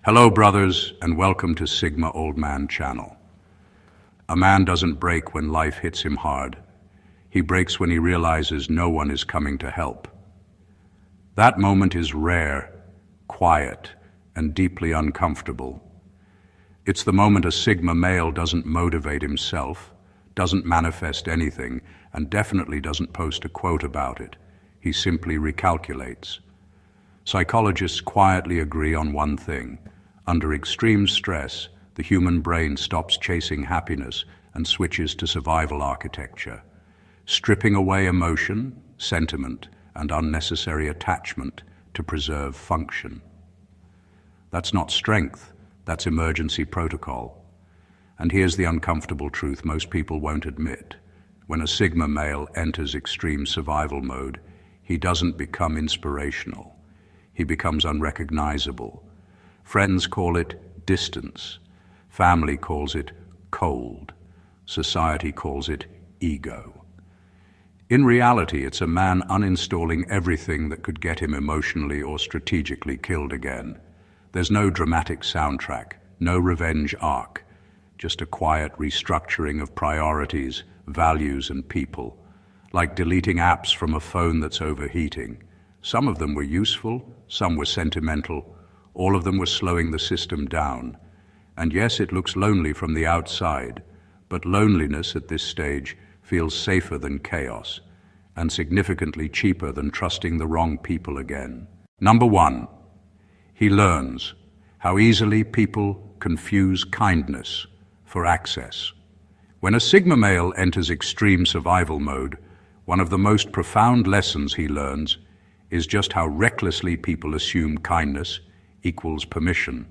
Hello, brothers, and welcome to Sigma Old Man Channel. A man doesn't break when life hits him hard. He breaks when he realizes no one is coming to help. That moment is rare, quiet, and deeply uncomfortable. It's the moment a Sigma male doesn't motivate himself, doesn't manifest anything, and definitely doesn't post a quote about it. He simply recalculates. Psychologists quietly agree on one thing. Under extreme stress, the human brain stops chasing happiness and switches to survival architecture, stripping away emotion, sentiment, and unnecessary attachment to preserve function. That's not strength, that's emergency protocol. And here's the uncomfortable truth most people won't admit. When a Sigma male enters extreme survival mode, he doesn't become inspirational. He becomes unrecognizable. Friends call it distance. Family calls it cold. Society calls it ego. In reality, it's a man uninstalling everything that could get him emotionally or strategically killed again. There's no dramatic soundtrack, no revenge arc, just a quiet restructuring of priorities, values, and people, like deleting apps from a phone that's overheating. Some of them were useful, some were sentimental, all of them were slowing the system down. And yes, it looks lonely from the outside, but loneliness at this stage feels safer than chaos, and significantly cheaper than trusting the wrong people again. Number 1, he learns how easily people confuse kindness for access. When a Sigma male enters extreme survival mode, one of the most profound lessons he learns is just how recklessly people assume kindness equals permission.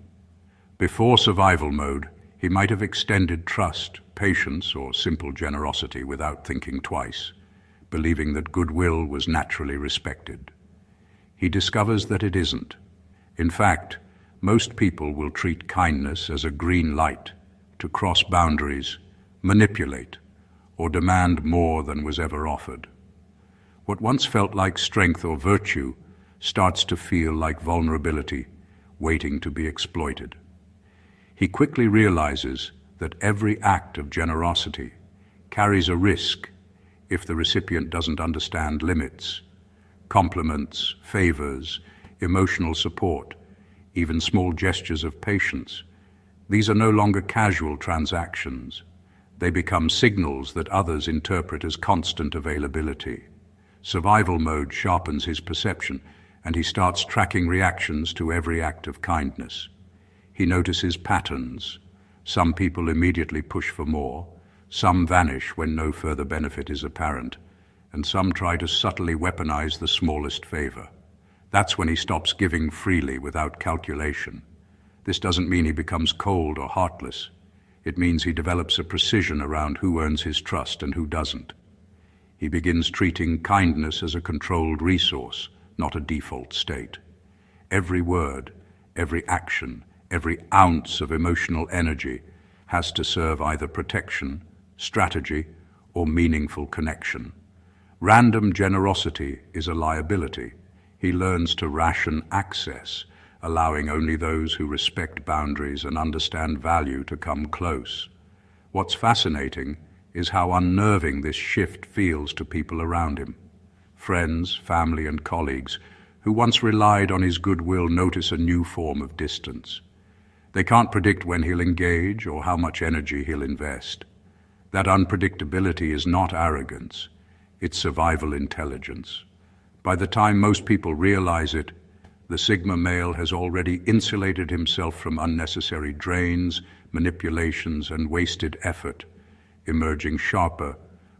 Before survival mode, he might have extended trust, patience, or simple generosity without thinking twice, believing that goodwill was naturally respected. He discovers that it isn't. In fact, most people will treat kindness as a green light to cross boundaries, manipulate, or demand more than was ever offered. What once felt like strength or virtue starts to feel like vulnerability, waiting to be exploited. He quickly realizes that every act of generosity carries a risk if the recipient doesn't understand limits. Compliments, favors, emotional support, even small gestures of patience. These are no longer casual transactions. They become signals that others interpret as constant availability. Survival mode sharpens his perception, and he starts tracking reactions to every act of kindness. He notices patterns. Some people immediately push for more, some vanish when no further benefit is apparent, and some try to subtly weaponize the smallest favor. That's when he stops giving freely without calculation. This doesn't mean he becomes cold or heartless. It means he develops a precision around who earns his trust and who doesn't. He begins treating kindness as a controlled resource, not a default state. Every word, every action, every ounce of emotional energy has to serve either protection, strategy, or meaningful connection. Random generosity is a liability. He learns to ration access, allowing only those who respect boundaries and understand value to come close. What's fascinating is how unnerving this shift feels to people around him. Friends, family, and colleagues who once relied on his goodwill notice a new form of distance. They can't predict when he'll engage or how much energy he'll invest. That unpredictability is not arrogance, it's survival intelligence. By the time most people realize it, the Sigma male has already insulated himself from unnecessary drains, manipulations, and wasted effort, emerging sharper,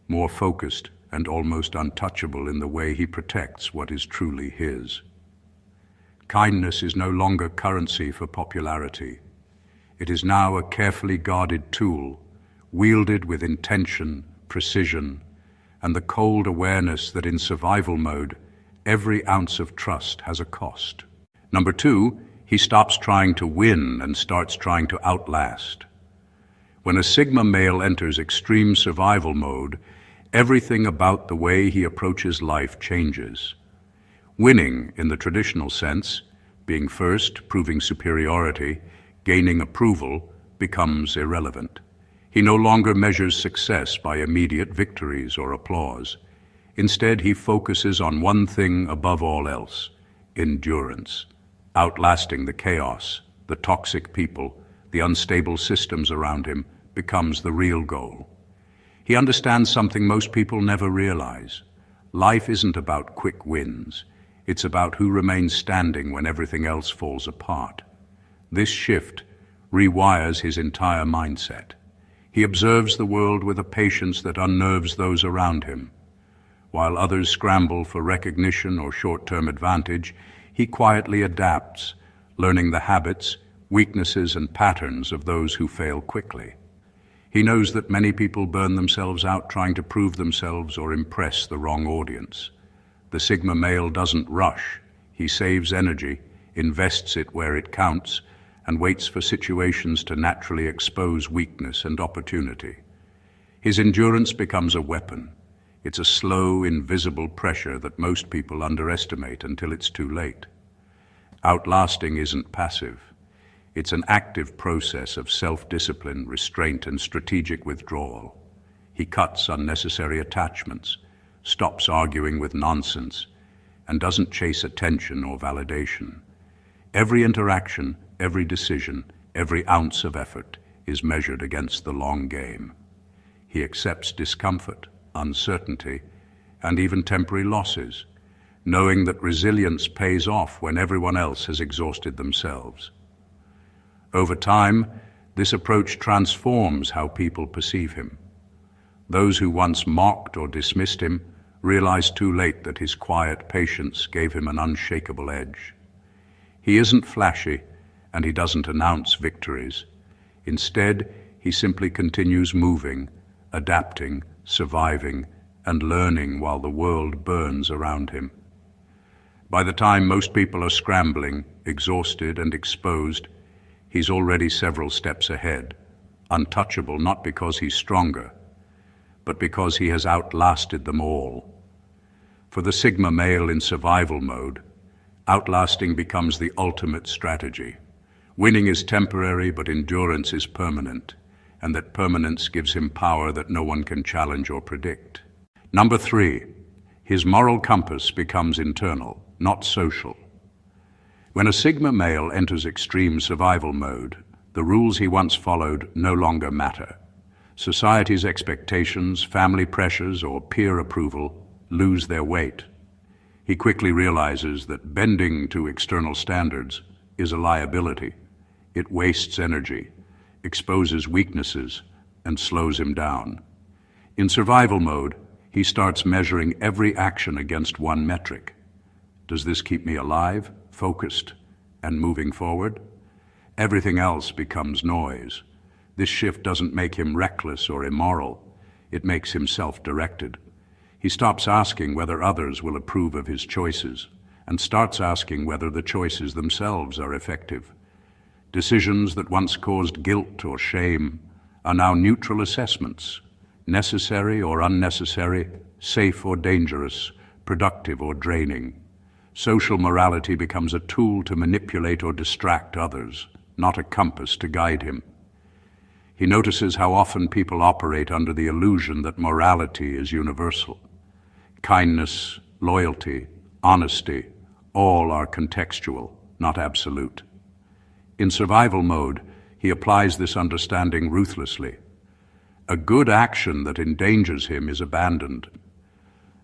more focused, and almost untouchable in the way he protects what is truly his. Kindness is no longer currency for popularity. It is now a carefully guarded tool, wielded with intention, precision, and the cold awareness that in survival mode, every ounce of trust has a cost. Number 2, he stops trying to win and starts trying to outlast. When a Sigma male enters extreme survival mode, everything about the way he approaches life changes. Winning, in the traditional sense, being first, proving superiority, gaining approval, becomes irrelevant. He no longer measures success by immediate victories or applause. Instead, he focuses on one thing above all else: endurance, outlasting the chaos, the toxic people, the unstable systems around him becomes the real goal. He understands something most people never realize. Life isn't about quick wins. It's about who remains standing when everything else falls apart. This shift rewires his entire mindset. He observes the world with a patience that unnerves those around him. While others scramble for recognition or short-term advantage, he quietly adapts, learning the habits, weaknesses, and patterns of those who fail quickly. He knows that many people burn themselves out trying to prove themselves or impress the wrong audience. The Sigma male doesn't rush. He saves energy, invests it where it counts, and waits for situations to naturally expose weakness and opportunity. His endurance becomes a weapon. It's a slow, invisible pressure that most people underestimate until it's too late. Outlasting isn't passive. It's an active process of self-discipline, restraint, and strategic withdrawal. He cuts unnecessary attachments, stops arguing with nonsense, and doesn't chase attention or validation. Every interaction, every decision, every ounce of effort is measured against the long game. He accepts discomfort, uncertainty, and even temporary losses, knowing that resilience pays off when everyone else has exhausted themselves. Over time, this approach transforms how people perceive him. Those who once mocked or dismissed him realize too late that his quiet patience gave him an unshakable edge. He isn't flashy, and he doesn't announce victories. Instead, he simply continues moving, adapting, surviving, and learning while the world burns around him. By the time most people are scrambling, exhausted, and exposed, he's already several steps ahead, untouchable not because he's stronger, but because he has outlasted them all. For the Sigma male in survival mode, outlasting becomes the ultimate strategy. Winning is temporary, but endurance is permanent, and that permanence gives him power that no one can challenge or predict. Number 3, his moral compass becomes internal, not social. When a Sigma male enters extreme survival mode, the rules he once followed no longer matter. Society's expectations, family pressures, or peer approval lose their weight. He quickly realizes that bending to external standards is a liability. It wastes energy, exposes weaknesses, and slows him down. In survival mode, he starts measuring every action against one metric. Does this keep me alive, focused, and moving forward? Everything else becomes noise. This shift doesn't make him reckless or immoral. It makes him self-directed. He stops asking whether others will approve of his choices and starts asking whether the choices themselves are effective. Decisions that once caused guilt or shame are now neutral assessments, necessary or unnecessary, safe or dangerous, productive or draining. Social morality becomes a tool to manipulate or distract others, not a compass to guide him. He notices how often people operate under the illusion that morality is universal. Kindness, loyalty, honesty, all are contextual, not absolute. In survival mode, he applies this understanding ruthlessly. A good action that endangers him is abandoned.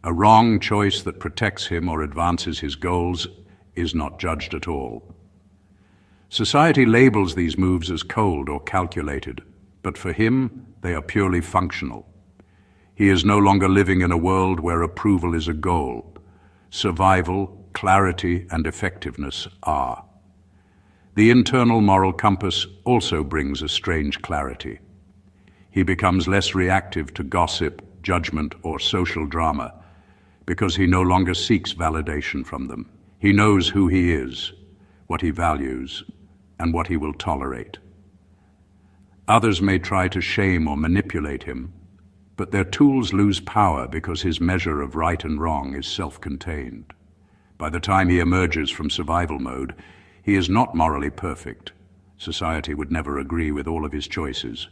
A wrong choice that protects him or advances his goals is not judged at all. Society labels these moves as cold or calculated, but for him, they are purely functional. He is no longer living in a world where approval is a goal. Survival, clarity, and effectiveness are. The internal moral compass also brings a strange clarity. He becomes less reactive to gossip, judgment, or social drama, because he no longer seeks validation from them. He knows who he is, what he values, and what he will tolerate. Others may try to shame or manipulate him, but their tools lose power because his measure of right and wrong is self-contained. By the time he emerges from survival mode, He is not morally perfect. Society would never agree with all of his choices,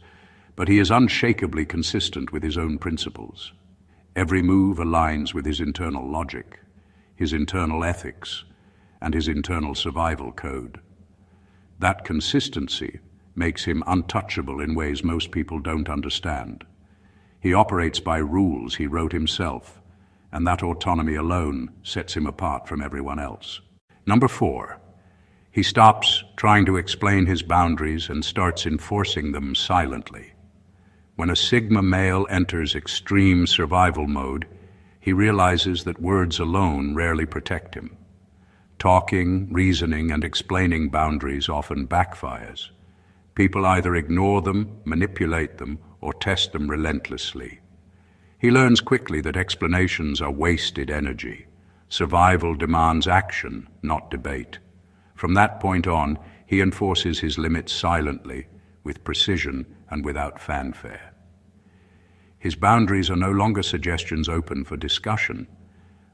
but he is unshakably consistent with his own principles. Every move aligns with his internal logic, his internal ethics, and his internal survival code. That consistency makes him untouchable in ways most people don't understand. He operates by rules he wrote himself, and that autonomy alone sets him apart from everyone else. Number 4, he stops trying to explain his boundaries and starts enforcing them silently. When a Sigma male enters extreme survival mode, he realizes that words alone rarely protect him. Talking, reasoning, and explaining boundaries often backfires. People either ignore them, manipulate them, or test them relentlessly. He learns quickly that explanations are wasted energy. Survival demands action, not debate. From that point on, he enforces his limits silently, with precision and without fanfare. His boundaries are no longer suggestions open for discussion.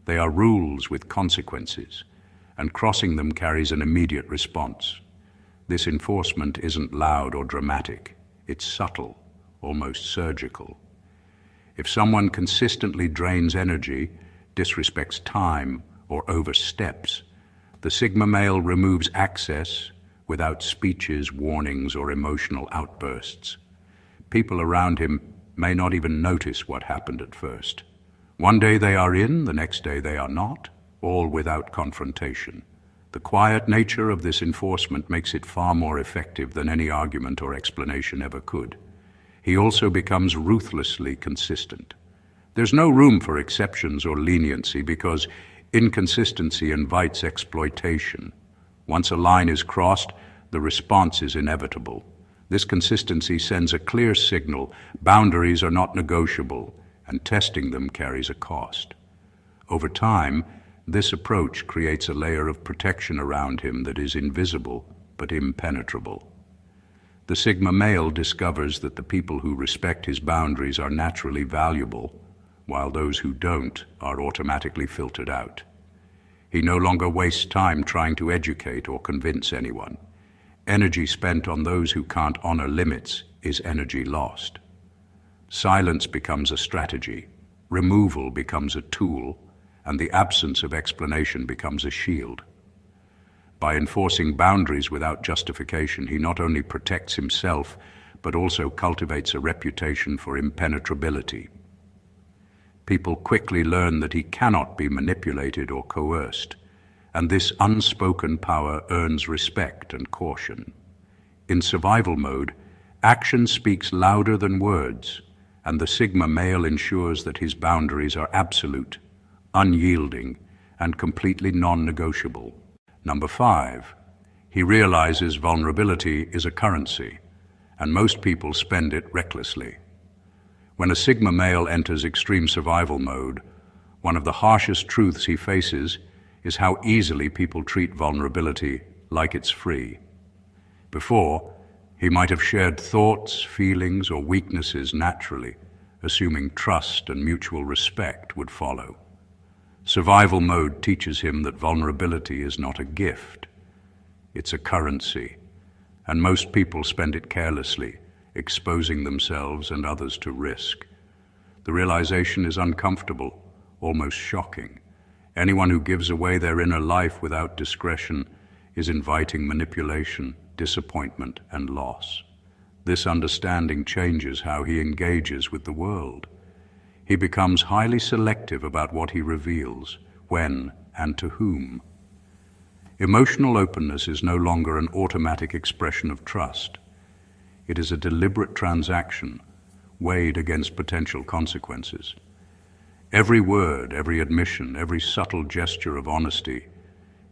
They are rules with consequences, and crossing them carries an immediate response. This enforcement isn't loud or dramatic. It's subtle, almost surgical. If someone consistently drains energy, disrespects time, or oversteps, the Sigma male removes access without speeches, warnings, or emotional outbursts. People around him may not even notice what happened at first. One day they are in, the next day they are not, all without confrontation. The quiet nature of this enforcement makes it far more effective than any argument or explanation ever could. He also becomes ruthlessly consistent. There's no room for exceptions or leniency because inconsistency invites exploitation. Once a line is crossed, the response is inevitable. This consistency sends a clear signal: boundaries are not negotiable, and testing them carries a cost. Over time, this approach creates a layer of protection around him that is invisible but impenetrable. The Sigma male discovers that the people who respect his boundaries are naturally valuable, while those who don't are automatically filtered out. He no longer wastes time trying to educate or convince anyone. Energy spent on those who can't honor limits is energy lost. Silence becomes a strategy, removal becomes a tool, and the absence of explanation becomes a shield. By enforcing boundaries without justification, he not only protects himself, but also cultivates a reputation for impenetrability. People quickly learn that he cannot be manipulated or coerced, and this unspoken power earns respect and caution. In survival mode, action speaks louder than words, and the Sigma male ensures that his boundaries are absolute, unyielding, and completely non-negotiable. Number 5, he realizes vulnerability is a currency, and most people spend it recklessly. When a Sigma male enters extreme survival mode, one of the harshest truths he faces is how easily people treat vulnerability like it's free. Before, he might have shared thoughts, feelings, or weaknesses naturally, assuming trust and mutual respect would follow. Survival mode teaches him that vulnerability is not a gift, it's a currency, and most people spend it carelessly, exposing themselves and others to risk. The realization is uncomfortable, almost shocking. Anyone who gives away their inner life without discretion is inviting manipulation, disappointment, and loss. This understanding changes how he engages with the world. He becomes highly selective about what he reveals, when, and to whom. Emotional openness is no longer an automatic expression of trust. It is a deliberate transaction, weighed against potential consequences. Every word, every admission, every subtle gesture of honesty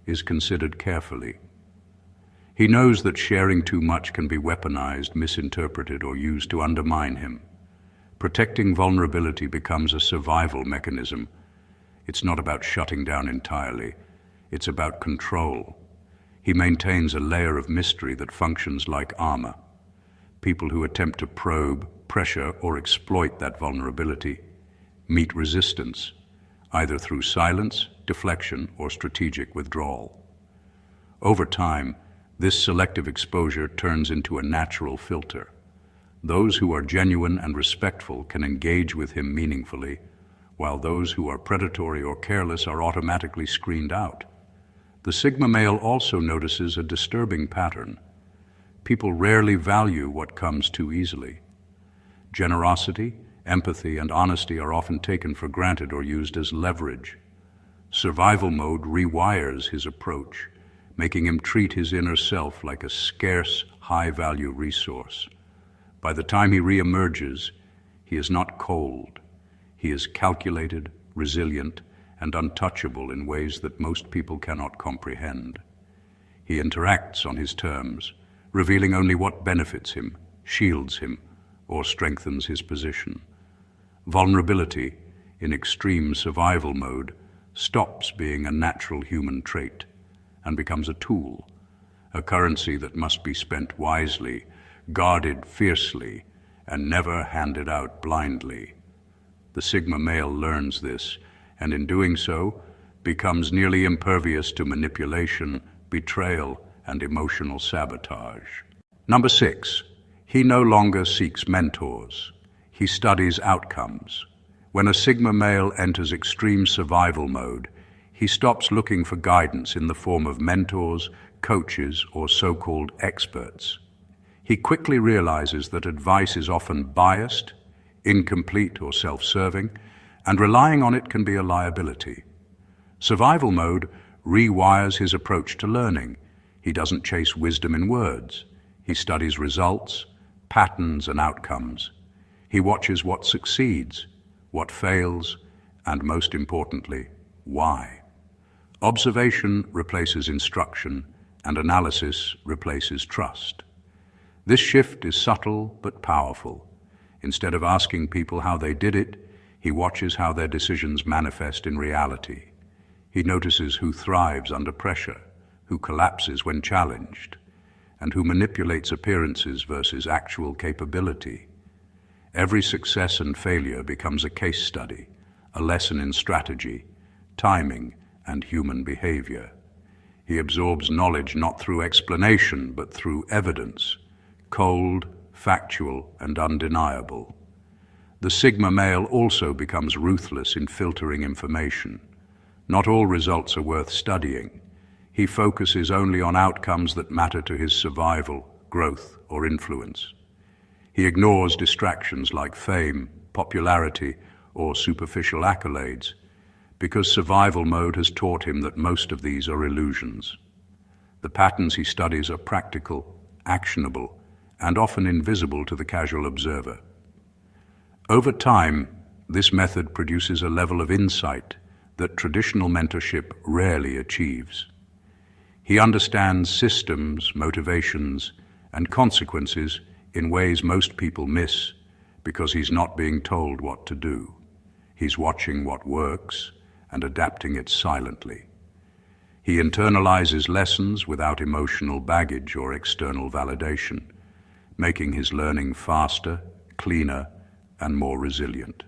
is considered carefully. He knows that sharing too much can be weaponized, misinterpreted, or used to undermine him. Protecting vulnerability becomes a survival mechanism. It's not about shutting down entirely. It's about control. He maintains a layer of mystery that functions like armor. People who attempt to probe, pressure, or exploit that vulnerability meet resistance, either through silence, deflection, or strategic withdrawal. Over time, this selective exposure turns into a natural filter. Those who are genuine and respectful can engage with him meaningfully, while those who are predatory or careless are automatically screened out. The Sigma male also notices a disturbing pattern. People rarely value what comes too easily. Generosity, empathy, and honesty are often taken for granted or used as leverage. Survival mode rewires his approach, making him treat his inner self like a scarce, high-value resource. By the time he re-emerges, he is not cold. He is calculated, resilient, and untouchable in ways that most people cannot comprehend. He interacts on his terms, revealing only what benefits him, shields him, or strengthens his position. Vulnerability, in extreme survival mode, stops being a natural human trait and becomes a tool, a currency that must be spent wisely, guarded fiercely, and never handed out blindly. The Sigma male learns this, and in doing so, becomes nearly impervious to manipulation, betrayal, and emotional sabotage. Number 6, he no longer seeks mentors. He studies outcomes. When a Sigma male enters extreme survival mode, he stops looking for guidance in the form of mentors, coaches, or so-called experts. He quickly realizes that advice is often biased, incomplete, or self-serving, and relying on it can be a liability. Survival mode rewires his approach to learning. He doesn't chase wisdom in words. He studies results, patterns, and outcomes. He watches what succeeds, what fails, and most importantly, why. Observation replaces instruction, and analysis replaces trust. This shift is subtle but powerful. Instead of asking people how they did it, he watches how their decisions manifest in reality. He notices who thrives under pressure, who collapses when challenged, and who manipulates appearances versus actual capability. Every success and failure becomes a case study, a lesson in strategy, timing, and human behavior. He absorbs knowledge not through explanation, but through evidence, cold, factual, and undeniable. The Sigma male also becomes ruthless in filtering information. Not all results are worth studying. He focuses only on outcomes that matter to his survival, growth, or influence. He ignores distractions like fame, popularity, or superficial accolades, because survival mode has taught him that most of these are illusions. The patterns he studies are practical, actionable, and often invisible to the casual observer. Over time, this method produces a level of insight that traditional mentorship rarely achieves. He understands systems, motivations, and consequences in ways most people miss because he's not being told what to do. He's watching what works and adapting it silently. He internalizes lessons without emotional baggage or external validation, making his learning faster, cleaner, and more resilient.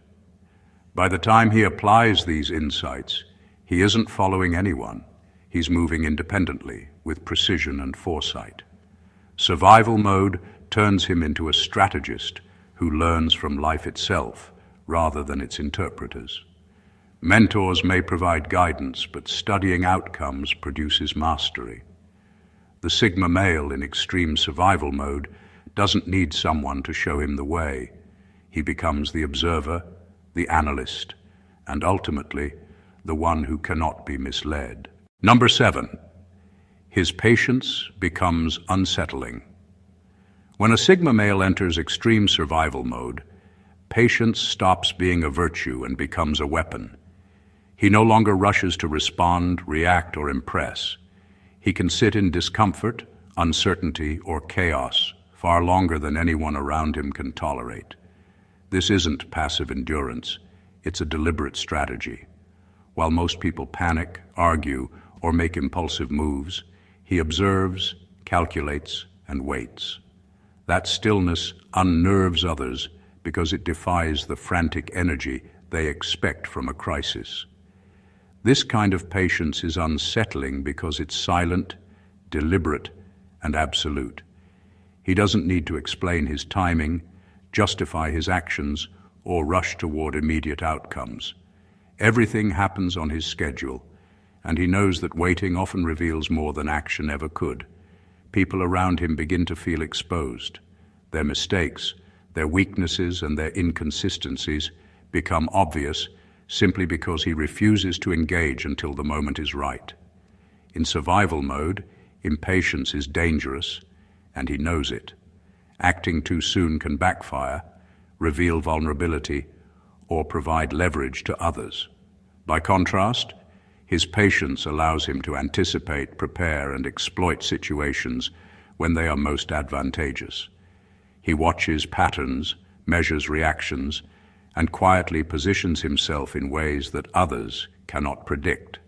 By the time he applies these insights, he isn't following anyone. He's moving independently, with precision and foresight. Survival mode turns him into a strategist who learns from life itself rather than its interpreters. Mentors may provide guidance, but studying outcomes produces mastery. The Sigma male in extreme survival mode doesn't need someone to show him the way. He becomes the observer, the analyst, and ultimately, the one who cannot be misled. Number 7, his patience becomes unsettling. When a Sigma male enters extreme survival mode, patience stops being a virtue and becomes a weapon. He no longer rushes to respond, react, or impress. He can sit in discomfort, uncertainty, or chaos far longer than anyone around him can tolerate. This isn't passive endurance, it's a deliberate strategy. While most people panic, argue, or make impulsive moves, he observes, calculates, and waits. That stillness unnerves others because it defies the frantic energy they expect from a crisis. This kind of patience is unsettling because it's silent, deliberate, and absolute. He doesn't need to explain his timing, justify his actions, or rush toward immediate outcomes. Everything happens on his schedule, and he knows that waiting often reveals more than action ever could. People around him begin to feel exposed. Their mistakes, their weaknesses, and their inconsistencies become obvious simply because he refuses to engage until the moment is right. In survival mode, impatience is dangerous, and he knows it. Acting too soon can backfire, reveal vulnerability, or provide leverage to others. By contrast, his patience allows him to anticipate, prepare, and exploit situations when they are most advantageous. He watches patterns, measures reactions, and quietly positions himself in ways that others cannot predict.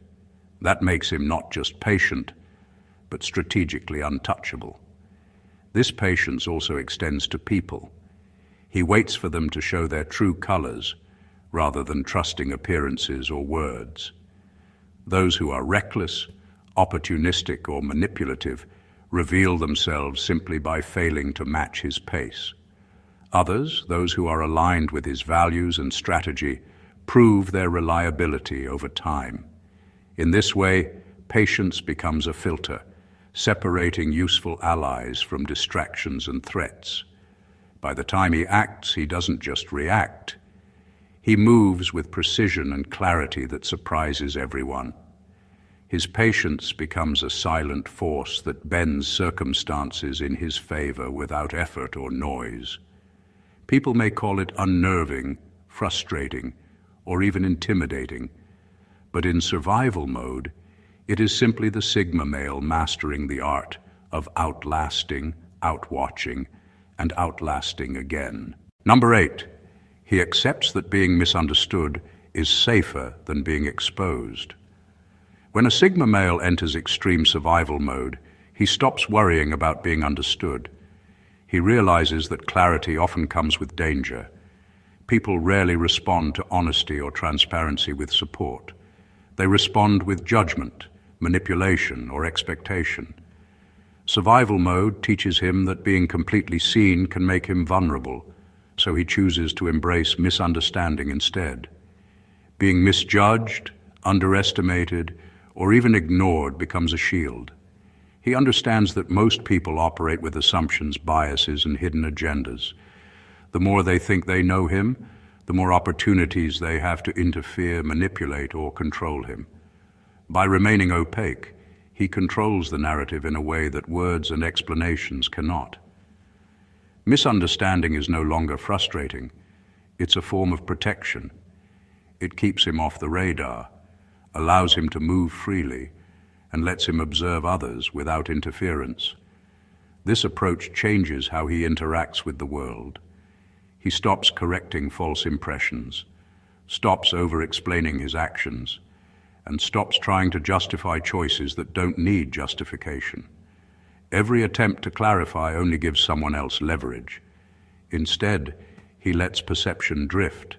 That makes him not just patient, but strategically untouchable. This patience also extends to people. He waits for them to show their true colors, rather than trusting appearances or words. Those who are reckless, opportunistic, or manipulative reveal themselves simply by failing to match his pace. Others, those who are aligned with his values and strategy, prove their reliability over time. In this way, patience becomes a filter, separating useful allies from distractions and threats. By the time he acts, he doesn't just react. He moves with precision and clarity that surprises everyone. His patience becomes a silent force that bends circumstances in his favor without effort or noise. People may call it unnerving, frustrating, or even intimidating, but in survival mode, it is simply the Sigma male mastering the art of outlasting, outwatching, and outlasting again. Number 8, he accepts that being misunderstood is safer than being exposed. When a Sigma male enters extreme survival mode, he stops worrying about being understood. He realizes that clarity often comes with danger. People rarely respond to honesty or transparency with support. They respond with judgment, manipulation, or expectation. Survival mode teaches him that being completely seen can make him vulnerable, so he chooses to embrace misunderstanding instead. Being misjudged, underestimated, or even ignored becomes a shield. He understands that most people operate with assumptions, biases, and hidden agendas. The more they think they know him, the more opportunities they have to interfere, manipulate, or control him. By remaining opaque, he controls the narrative in a way that words and explanations cannot. Misunderstanding is no longer frustrating. It's a form of protection. It keeps him off the radar, allows him to move freely, and lets him observe others without interference. This approach changes how he interacts with the world. He stops correcting false impressions, stops over-explaining his actions, and stops trying to justify choices that don't need justification. Every attempt to clarify only gives someone else leverage. Instead, he lets perception drift,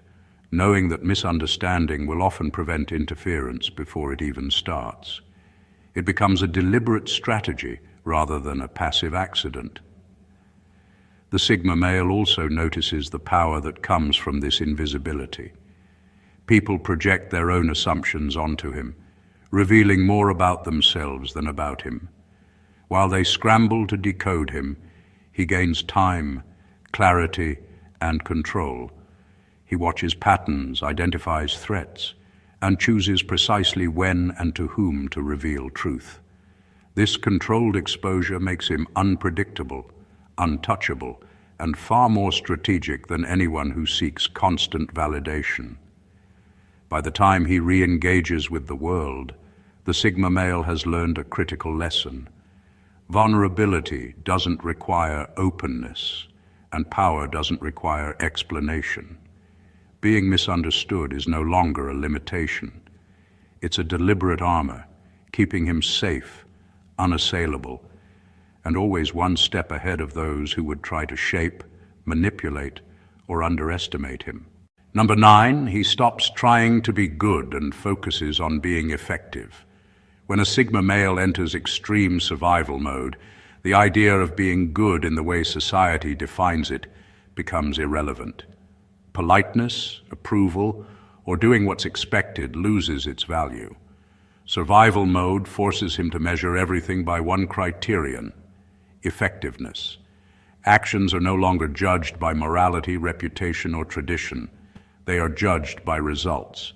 knowing that misunderstanding will often prevent interference before it even starts. It becomes a deliberate strategy rather than a passive accident. The Sigma male also notices the power that comes from this invisibility. People project their own assumptions onto him, revealing more about themselves than about him. While they scramble to decode him, he gains time, clarity, and control. He watches patterns, identifies threats, and chooses precisely when and to whom to reveal truth. This controlled exposure makes him unpredictable, untouchable, and far more strategic than anyone who seeks constant validation. By the time he re-engages with the world, the Sigma male has learned a critical lesson. Vulnerability doesn't require openness, and power doesn't require explanation. Being misunderstood is no longer a limitation. It's a deliberate armor, keeping him safe, unassailable, and always one step ahead of those who would try to shape, manipulate, or underestimate him. Number 9, he stops trying to be good and focuses on being effective. When a Sigma male enters extreme survival mode, the idea of being good in the way society defines it becomes irrelevant. Politeness, approval, or doing what's expected loses its value. Survival mode forces him to measure everything by one criterion: effectiveness. Actions are no longer judged by morality, reputation, or tradition. They are judged by results.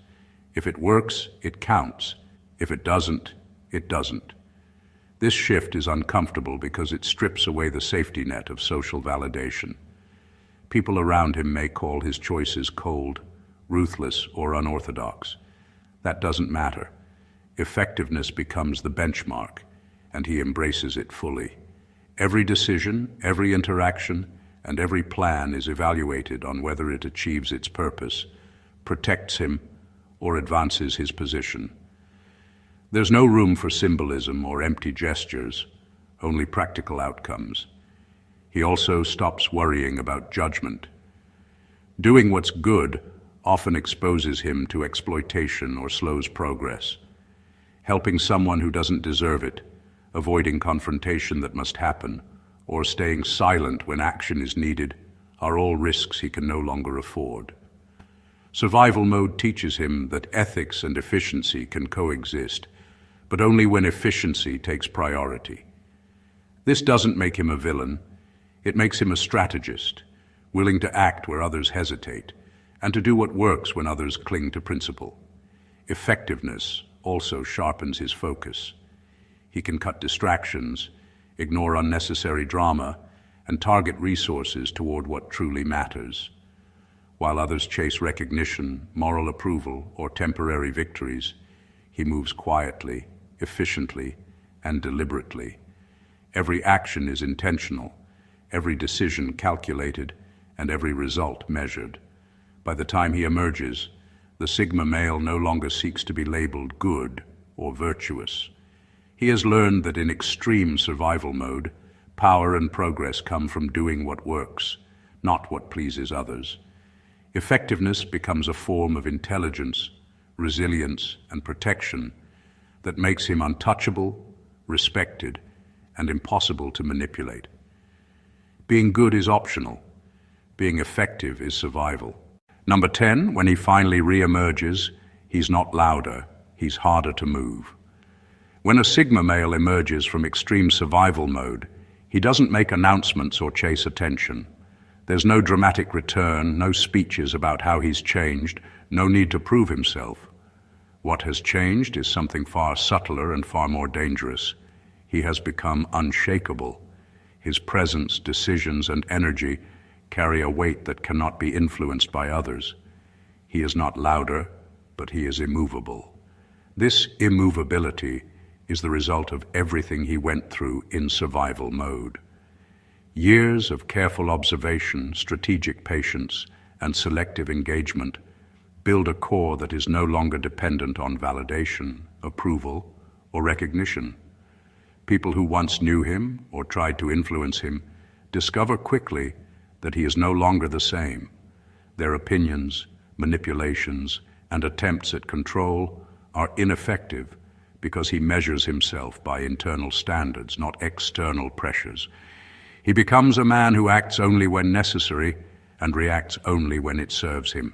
If it works, it counts. If it doesn't, it doesn't. This shift is uncomfortable because it strips away the safety net of social validation. People around him may call his choices cold, ruthless, or unorthodox. That doesn't matter. Effectiveness becomes the benchmark, and he embraces it fully. Every decision, every interaction, and every plan is evaluated on whether it achieves its purpose, protects him, or advances his position. There's no room for symbolism or empty gestures, only practical outcomes. He also stops worrying about judgment. Doing what's good often exposes him to exploitation or slows progress. Helping someone who doesn't deserve it, avoiding confrontation that must happen, or staying silent when action is needed are all risks he can no longer afford. Survival mode teaches him that ethics and efficiency can coexist, but only when efficiency takes priority. This doesn't make him a villain. It makes him a strategist, willing to act where others hesitate, and to do what works when others cling to principle. Effectiveness also sharpens his focus. He can cut distractions, ignore unnecessary drama, and target resources toward what truly matters. While others chase recognition, moral approval, or temporary victories, he moves quietly, efficiently, and deliberately. Every action is intentional, every decision calculated, and every result measured. By the time he emerges, the Sigma male no longer seeks to be labeled good or virtuous. He has learned that in extreme survival mode, power and progress come from doing what works, not what pleases others. Effectiveness becomes a form of intelligence, resilience, and protection that makes him untouchable, respected, and impossible to manipulate. Being good is optional. Being effective is survival. Number 10, when he finally re-emerges, he's not louder, he's harder to move. When a Sigma male emerges from extreme survival mode, he doesn't make announcements or chase attention. There's no dramatic return, no speeches about how he's changed, no need to prove himself. What has changed is something far subtler and far more dangerous. He has become unshakable. His presence, decisions, and energy carry a weight that cannot be influenced by others. He is not louder, but he is immovable. This immovability is the result of everything he went through in survival mode. Years of careful observation, strategic patience, and selective engagement build a core that is no longer dependent on validation, approval, or recognition. People who once knew him or tried to influence him discover quickly that he is no longer the same. Their opinions, manipulations, and attempts at control are ineffective because he measures himself by internal standards, not external pressures. He becomes a man who acts only when necessary and reacts only when it serves him.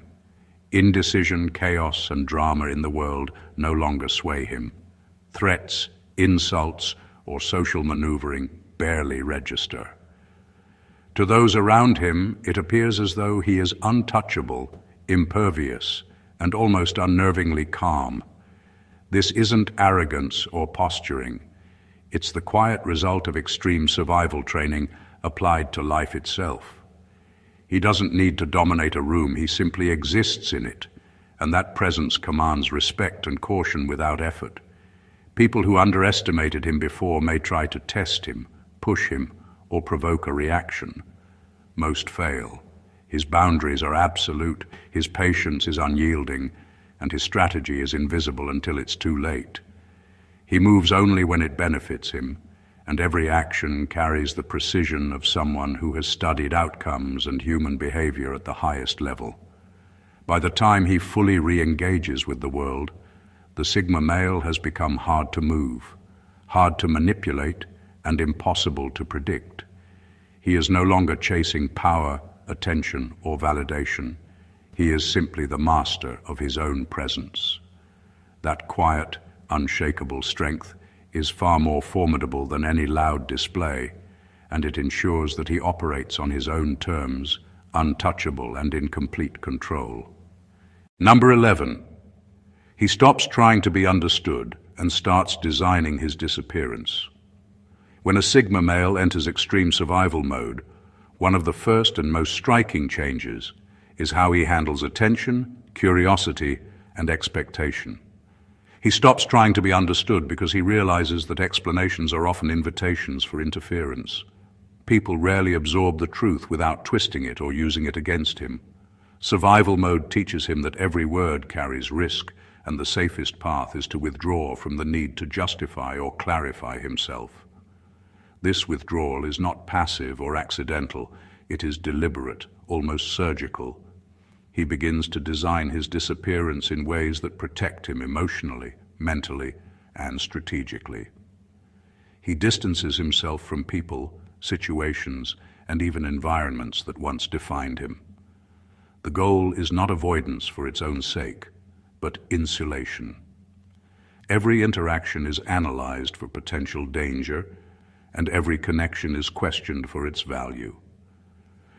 Indecision, chaos, and drama in the world no longer sway him. Threats, insults, or social maneuvering barely register. To those around him, it appears as though he is untouchable, impervious, and almost unnervingly calm. This isn't arrogance or posturing. It's the quiet result of extreme survival training applied to life itself. He doesn't need to dominate a room, he simply exists in it, and that presence commands respect and caution without effort. People who underestimated him before may try to test him, push him, or provoke a reaction. Most fail. His boundaries are absolute, his patience is unyielding, and his strategy is invisible until it's too late. He moves only when it benefits him, and every action carries the precision of someone who has studied outcomes and human behavior at the highest level. By the time he fully re-engages with the world, The Sigma male has become hard to move, hard to manipulate, and impossible to predict. He is no longer chasing power, attention, or validation. He is simply the master of his own presence. That quiet, unshakable strength is far more formidable than any loud display, and it ensures that he operates on his own terms, untouchable and in complete control. Number 11. He stops trying to be understood and starts designing his disappearance. When a Sigma male enters extreme survival mode, one of the first and most striking changes is how he handles attention, curiosity, and expectation. He stops trying to be understood because he realizes that explanations are often invitations for interference. People rarely absorb the truth without twisting it or using it against him. Survival mode teaches him that every word carries risk, and the safest path is to withdraw from the need to justify or clarify himself. This withdrawal is not passive or accidental, it is deliberate, almost surgical. He begins to design his disappearance in ways that protect him emotionally, mentally, and strategically. He distances himself from people, situations, and even environments that once defined him. The goal is not avoidance for its own sake, but insulation. Every interaction is analyzed for potential danger, and every connection is questioned for its value.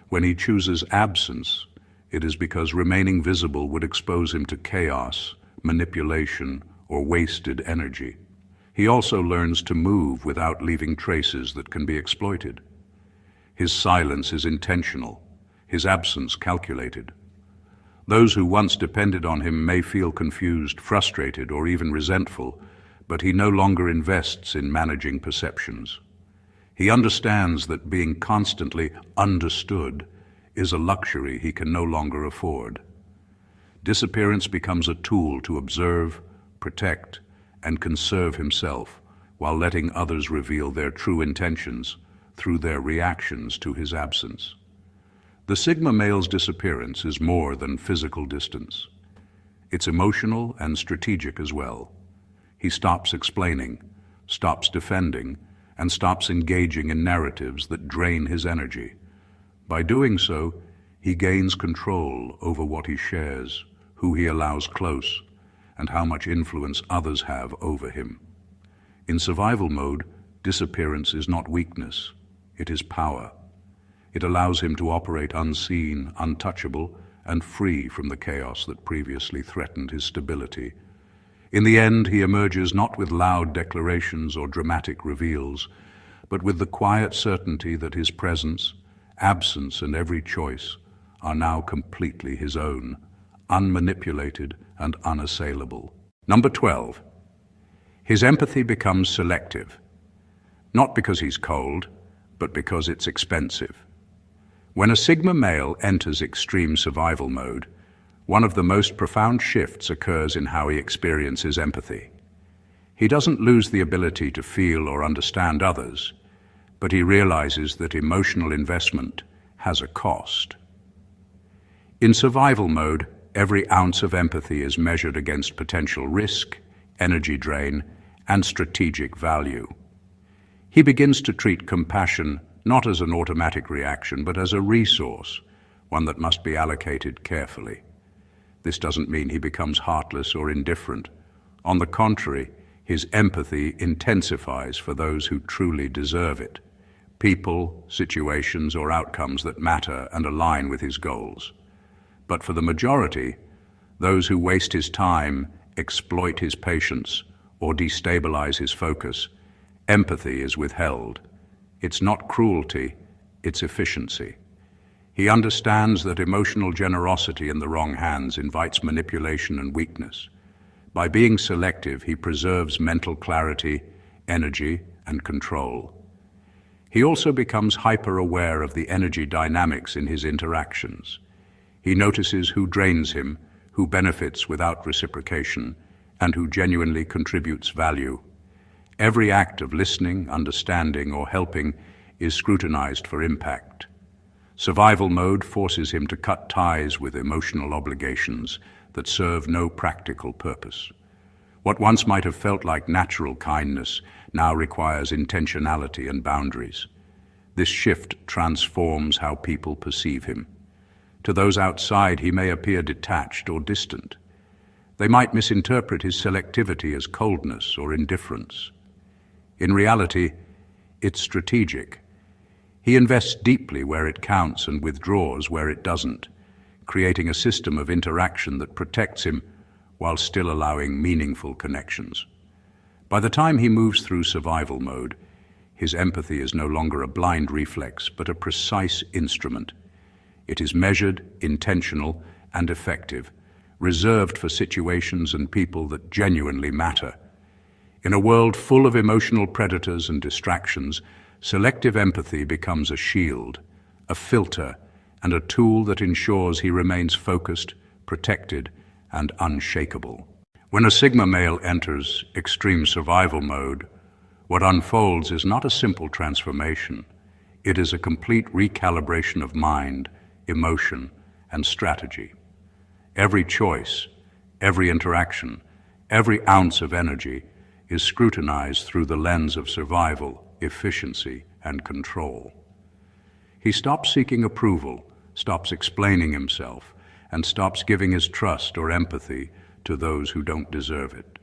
When he chooses absence, it is because remaining visible would expose him to chaos, manipulation, or wasted energy. He also learns to move without leaving traces that can be exploited. His silence is intentional, his absence calculated. Those who once depended on him may feel confused, frustrated, or even resentful, but he no longer invests in managing perceptions. He understands that being constantly understood is a luxury he can no longer afford. Disappearance becomes a tool to observe, protect, and conserve himself, while letting others reveal their true intentions through their reactions to his absence. The Sigma male's disappearance is more than physical distance. It's emotional and strategic as well. He stops explaining, stops defending, and stops engaging in narratives that drain his energy. By doing so, he gains control over what he shares, who he allows close, and how much influence others have over him. In survival mode, disappearance is not weakness, it is power. It allows him to operate unseen, untouchable, and free from the chaos that previously threatened his stability. In the end, he emerges not with loud declarations or dramatic reveals, but with the quiet certainty that his presence, absence, and every choice are now completely his own, unmanipulated and unassailable. Number 12. His empathy becomes selective, not because he's cold, but because it's expensive. When a Sigma male enters extreme survival mode, one of the most profound shifts occurs in how he experiences empathy. He doesn't lose the ability to feel or understand others, but he realizes that emotional investment has a cost. In survival mode, every ounce of empathy is measured against potential risk, energy drain, and strategic value. He begins to treat compassion not as an automatic reaction, but as a resource, one that must be allocated carefully. This doesn't mean he becomes heartless or indifferent. On the contrary, his empathy intensifies for those who truly deserve it, people, situations, or outcomes that matter and align with his goals. But for the majority, those who waste his time, exploit his patience, or destabilize his focus, empathy is withheld. It's not cruelty, it's efficiency. He understands that emotional generosity in the wrong hands invites manipulation and weakness. By being selective, he preserves mental clarity, energy, and control. He also becomes hyper-aware of the energy dynamics in his interactions. He notices who drains him, who benefits without reciprocation, and who genuinely contributes value. Every act of listening, understanding, or helping is scrutinized for impact. Survival mode forces him to cut ties with emotional obligations that serve no practical purpose. What once might have felt like natural kindness now requires intentionality and boundaries. This shift transforms how people perceive him. To those outside, he may appear detached or distant. They might misinterpret his selectivity as coldness or indifference. In reality, it's strategic. He invests deeply where it counts and withdraws where it doesn't, creating a system of interaction that protects him while still allowing meaningful connections. By the time he moves through survival mode, his empathy is no longer a blind reflex, but a precise instrument. It is measured, intentional, and effective, reserved for situations and people that genuinely matter. In a world full of emotional predators and distractions, selective empathy becomes a shield, a filter, and a tool that ensures he remains focused, protected, and unshakable. When a Sigma male enters extreme survival mode, what unfolds is not a simple transformation. It is a complete recalibration of mind, emotion, and strategy. Every choice, every interaction, every ounce of energy is scrutinized through the lens of survival, efficiency, and control. He stops seeking approval, stops explaining himself, and stops giving his trust or empathy to those who don't deserve it.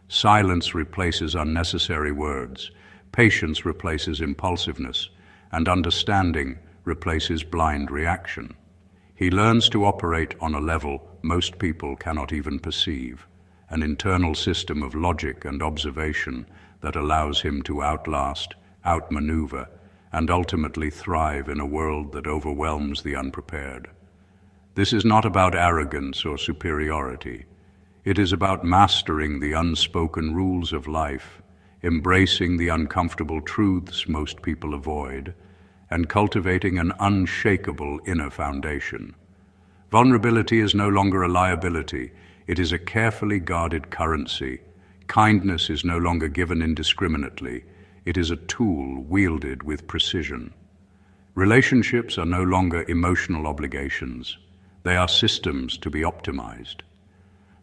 Silence replaces unnecessary words, patience replaces impulsiveness, and understanding replaces blind reaction. He learns to operate on a level most people cannot even perceive, an internal system of logic and observation that allows him to outlast, outmaneuver, and ultimately thrive in a world that overwhelms the unprepared. This is not about arrogance or superiority. It is about mastering the unspoken rules of life, embracing the uncomfortable truths most people avoid, and cultivating an unshakable inner foundation. Vulnerability is no longer a liability. It is a carefully guarded currency. Kindness is no longer given indiscriminately. It is a tool wielded with precision. Relationships are no longer emotional obligations. They are systems to be optimized.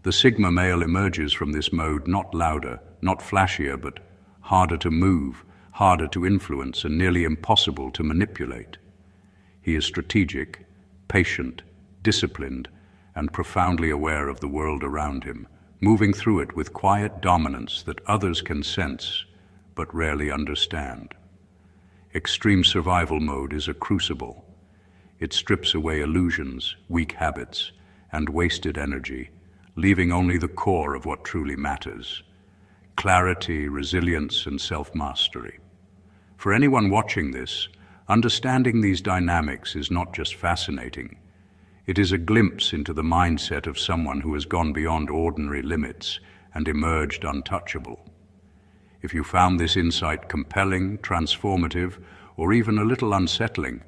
The Sigma male emerges from this mode not louder, not flashier, but harder to move, harder to influence, and nearly impossible to manipulate. He is strategic, patient, disciplined, and profoundly aware of the world around him, moving through it with quiet dominance that others can sense but rarely understand. Extreme survival mode is a crucible. It strips away illusions, weak habits, and wasted energy, leaving only the core of what truly matters: clarity, resilience, and self-mastery. For anyone watching this, understanding these dynamics is not just fascinating. It is a glimpse into the mindset of someone who has gone beyond ordinary limits and emerged untouchable. If you found this insight compelling, transformative, or even a little unsettling,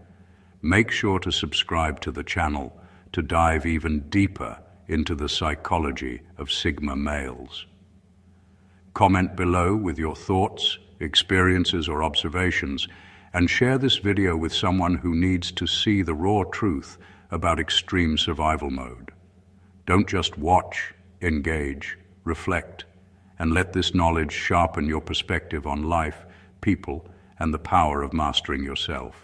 make sure to subscribe to the channel to dive even deeper into the psychology of Sigma males. Comment below with your thoughts, experiences, or observations, and share this video with someone who needs to see the raw truth about extreme survival mode. Don't just watch, engage, reflect, and let this knowledge sharpen your perspective on life, people, and the power of mastering yourself.